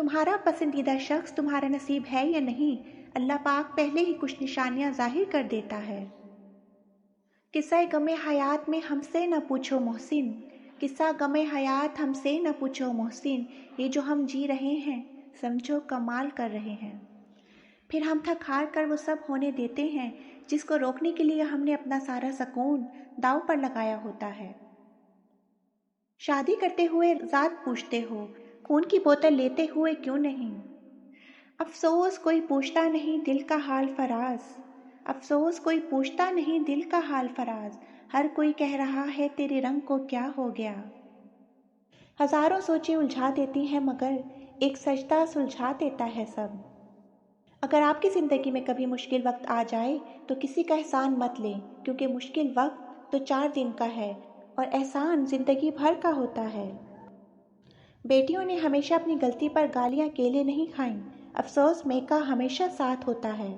तुम्हारा पसंदीदा शख्स तुम्हारा नसीब है या नहीं, अल्लाह पाक पहले ही कुछ निशानियां जाहिर कर देता है। किस्सा गमे हयात में हमसे न पूछो मोहसिन, किस्सा गमे हयात हमसे न पूछो मोहसिन, ये जो हम जी रहे हैं समझो कमाल कर रहे हैं। फिर हम थक हार कर वो सब होने देते हैं जिसको रोकने के लिए हमने अपना सारा सुकून दांव पर लगाया होता है। शादी करते हुए ज़ात पूछते हो, खून की बोतल लेते हुए क्यों नहीं? अफसोस कोई पूछता नहीं दिल का हाल फराज, अफसोस कोई पूछता नहीं दिल का हाल फराज, हर कोई कह रहा है तेरे रंग को क्या हो गया। हजारों सोचें उलझा देती हैं मगर एक सजदा सुलझा देता है सब। अगर आपकी ज़िंदगी में कभी मुश्किल वक्त आ जाए तो किसी का एहसान मत लें, क्योंकि मुश्किल वक्त तो 4 दिन का है और एहसान ज़िंदगी भर का होता है। बेटियों ने हमेशा अपनी गलती पर गालियाँ अकेले नहीं खाईं, अफसोस में का हमेशा साथ होता है।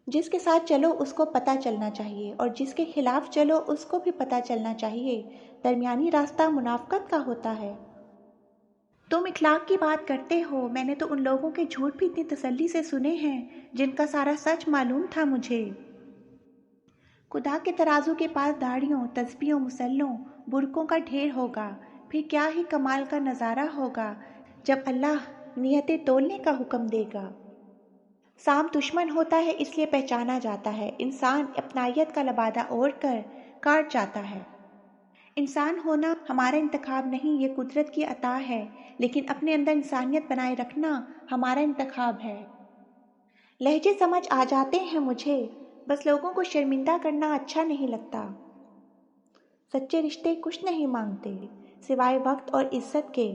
जिसके साथ चलो उसको पता चलना चाहिए और जिसके खिलाफ चलो उसको भी पता चलना चाहिए, दरमियानी रास्ता मुनाफकत का होता है। तुम इखलाक की बात करते हो, मैंने तो उन लोगों के झूठ भी इतनी तसल्ली से सुने हैं जिनका सारा सच मालूम था मुझे। खुदा के तराजू के पास दाढ़ियों, तस्बीहों, मुसल्लों, बुरकों का ढेर होगा, फिर क्या ही कमाल का नज़ारा होगा जब अल्लाह नियतें तोलने का हुक्म देगा। साम दुश्मन होता है इसलिए पहचाना जाता है, इंसान अपनायत का लबादा ओढ़ कर काट जाता है। इंसान होना हमारा इंतखाब नहीं, ये कुदरत की अता है, लेकिन अपने अंदर इंसानियत बनाए रखना हमारा इंतखाब है। लहजे समझ आ जाते हैं मुझे, बस लोगों को शर्मिंदा करना अच्छा नहीं लगता। सच्चे रिश्ते कुछ नहीं मांगते सिवाय वक्त और इज्जत के।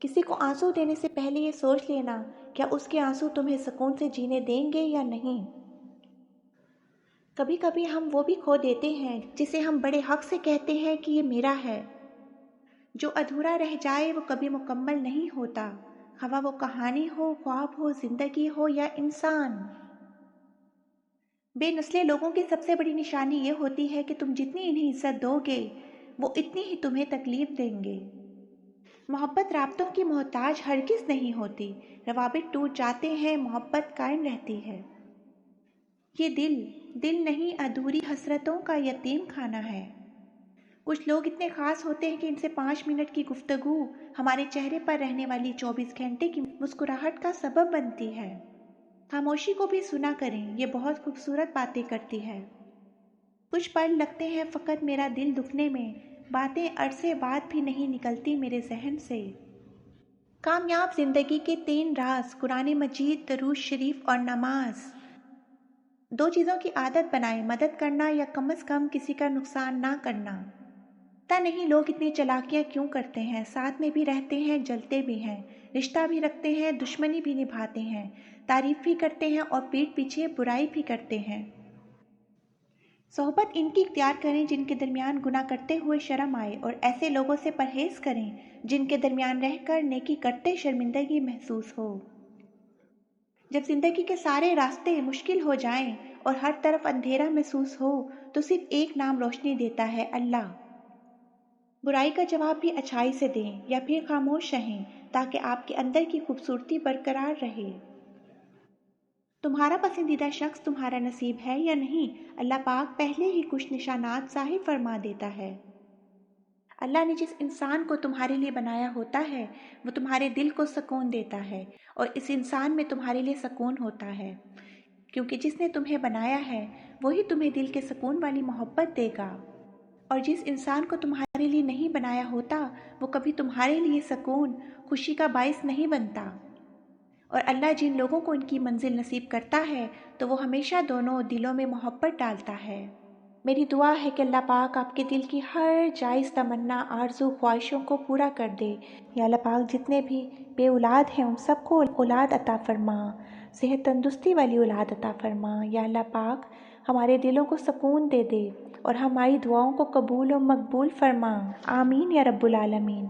किसी को आंसू देने से पहले ये सोच लेना क्या उसके आंसू तुम्हें सुकून से जीने देंगे या नहीं। कभी कभी हम वो भी खो देते हैं जिसे हम बड़े हक से कहते हैं कि ये मेरा है। जो अधूरा रह जाए वो कभी मुकम्मल नहीं होता, खवा वो कहानी हो, ख्वाब हो, जिंदगी हो या इंसान। बेनस्ले लोगों की सबसे बड़ी निशानी ये होती है कि तुम जितनी इन्हें इज्जत दोगे वो इतनी ही तुम्हें तकलीफ देंगे। मोहब्बत राब्तों की मोहताज हरगिज़ नहीं होती, रवाबित टूट जाते हैं, मोहब्बत कायम रहती है। ये दिल नहीं अधूरी हसरतों का यतीम खाना है। कुछ लोग इतने ख़ास होते हैं कि इनसे 5 मिनट की गुफ्तगू हमारे चेहरे पर रहने वाली 24 घंटे की मुस्कुराहट का सबब बनती है। खामोशी को भी सुना करें, ये बहुत खूबसूरत बातें करती है। कुछ पल लगते हैं फ़कत मेरा दिल दुखने में, बातें अरसे बाद भी नहीं निकलती मेरे जहन से। कामयाब ज़िंदगी के 3 राज, कुरान मजीद, दरूद शरीफ और नमाज। 2 चीज़ों की आदत बनाएं, मदद करना या कम से कम किसी का नुकसान ना करना। पता नहीं लोग इतनी चालाकियाँ क्यों करते हैं, साथ में भी रहते हैं, जलते भी हैं, रिश्ता भी रखते हैं, दुश्मनी भी निभाते हैं, तारीफ भी करते हैं और पीठ पीछे बुराई भी करते हैं। सोहबत इनकी इख्तियार करें जिनके दरमियान गुनाह करते हुए शर्म आए, और ऐसे लोगों से परहेज़ करें जिनके दरमियान रहकर नेकी करते शर्मिंदगी महसूस हो। जब ज़िंदगी के सारे रास्ते मुश्किल हो जाएं और हर तरफ अंधेरा महसूस हो तो सिर्फ एक नाम रोशनी देता है, अल्लाह। बुराई का जवाब भी अच्छाई से दें या फिर खामोश रहें ताकि आपके अंदर की खूबसूरती बरकरार रहे। तुम्हारा पसंदीदा शख्स तुम्हारा नसीब है या नहीं, अल्लाह पाक पहले ही कुछ निशानात ज़ाहिर फरमा देता है। अल्लाह ने जिस इंसान को तुम्हारे लिए बनाया होता है वो तुम्हारे दिल को सुकून देता है, और इस इंसान में तुम्हारे लिए सुकून होता है, क्योंकि जिसने तुम्हें बनाया है वही तुम्हें दिल के सुकून वाली मोहब्बत देगा। और जिस इंसान को तुम्हारे लिए नहीं बनाया होता वो कभी तुम्हारे लिए सुकून, खुशी का बायस नहीं बनता। और अल्लाह जिन लोगों को इनकी मंजिल नसीब करता है तो वो हमेशा दोनों दिलों में मोहब्बत डालता है। मेरी दुआ है कि अल्लाह पाक आपके दिल की हर जायज़ तमन्ना, आरज़ू, ख्वाहिशों को पूरा कर दे। या अल्लाह पाक जितने भी बे औलाद हैं उन सबको औलाद अता फरमा, सेहत तंदुरुस्ती वाली औलाद अता फरमा। या अल्लाह पाक हमारे दिलों को सुकून दे दे और हमारी दुआओं को कबूल और मकबूल फरमा। आमीन या रब्बुल आलमीन।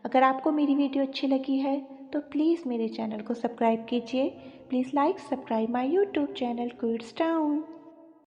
अगर आपको मेरी वीडियो अच्छी लगी है तो प्लीज़ मेरे चैनल को सब्सक्राइब कीजिए। Please like subscribe my YouTube channel Quids town.